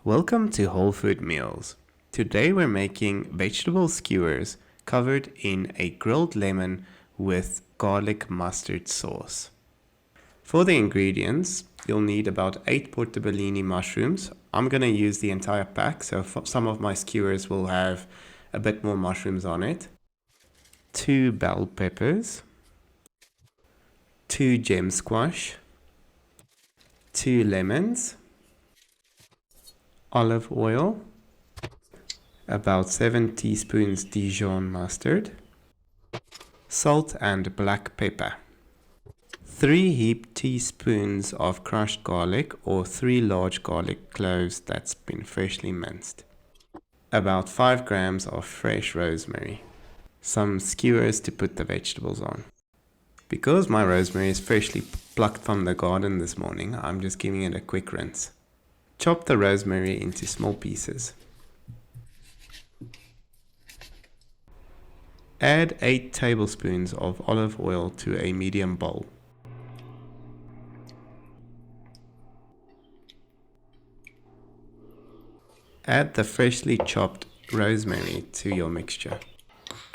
Welcome to Whole Food Meals. Today we're making vegetable skewers covered in a grilled lemon with garlic mustard sauce. For the ingredients, you'll need about 8 Portabellini mushrooms. I'm going to use the entire pack, so some of my skewers will have a bit more mushrooms on it. 2 bell peppers, 2 gem squash, 2 lemons, olive oil, about 7 teaspoons Dijon Mustard, salt and black pepper, 3 heaped teaspoons of crushed garlic or 3 large garlic cloves that's been freshly minced, about 5 grams of fresh rosemary, some skewers to put the vegetables on. Because my rosemary is freshly plucked from the garden this morning, I'm just giving it a quick rinse. Chop the rosemary into small pieces. Add 8 tablespoons of olive oil to a medium bowl. Add the freshly chopped rosemary to your mixture.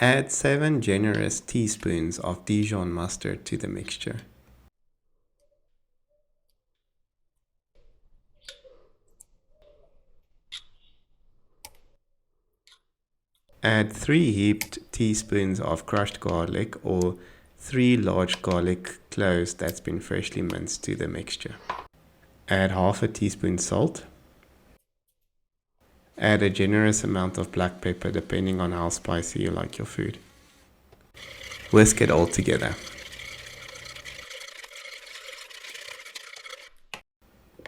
Add 7 generous teaspoons of Dijon mustard to the mixture. Add 3 heaped teaspoons of crushed garlic or 3 large garlic cloves that's been freshly minced to the mixture. Add half a teaspoon salt. Add a generous amount of black pepper depending on how spicy you like your food. Whisk it all together.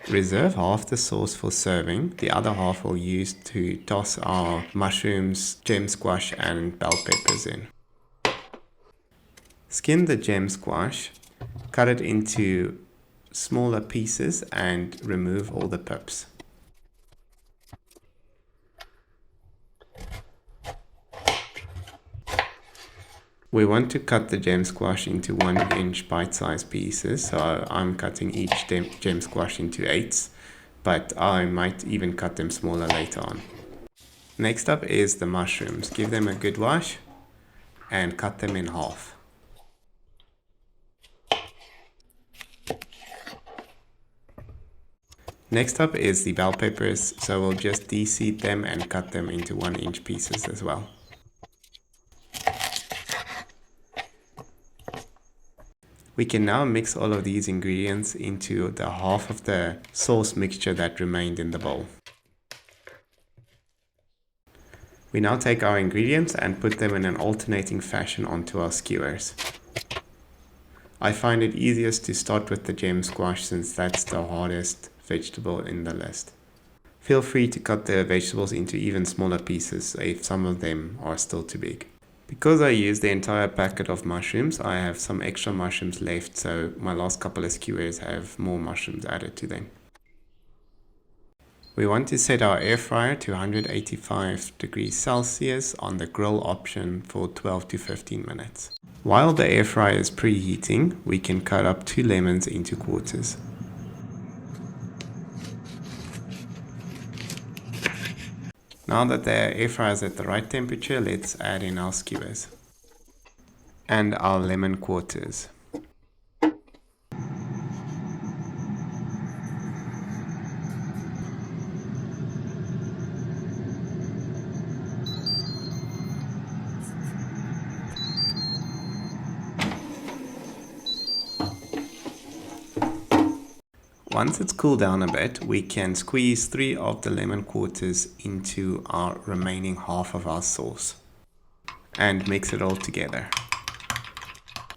Reserve half the sauce for serving, the other half we'll use to toss our mushrooms, gem squash and bell peppers in. Skin the gem squash, cut it into smaller pieces and remove all the pips. We want to cut the gem squash into 1-inch bite-sized pieces, so I'm cutting each gem squash into 8s, but I might even cut them smaller later on. Next up is the mushrooms. Give them a good wash and cut them in half. Next up is the bell peppers, so we'll just de-seed them and cut them into 1-inch pieces as well. We can now mix all of these ingredients into the half of the sauce mixture that remained in the bowl. We now take our ingredients and put them in an alternating fashion onto our skewers. I find it easiest to start with the gem squash since that's the hardest vegetable in the list. Feel free to cut the vegetables into even smaller pieces if some of them are still too big. Because I used the entire packet of mushrooms, I have some extra mushrooms left, so my last couple of skewers have more mushrooms added to them. We want to set our air fryer to 185 degrees Celsius on the grill option for 12 to 15 minutes. While the air fryer is preheating, we can cut up 2 lemons into quarters. Now that the air fryer is at the right temperature, let's add in our skewers and our lemon quarters. Once it's cooled down a bit, we can squeeze 3 of the lemon quarters into our remaining half of our sauce and mix it all together.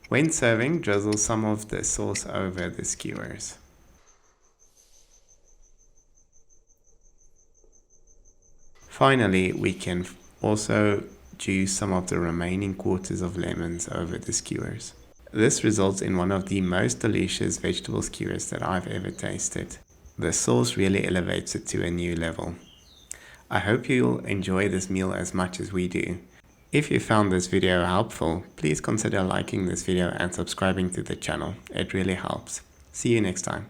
When serving, drizzle some of the sauce over the skewers. Finally, we can also juice some of the remaining quarters of lemons over the skewers. This results in one of the most delicious vegetable skewers that I've ever tasted. The sauce really elevates it to a new level. I hope you'll enjoy this meal as much as we do. If you found this video helpful, please consider liking this video and subscribing to the channel. It really helps. See you next time.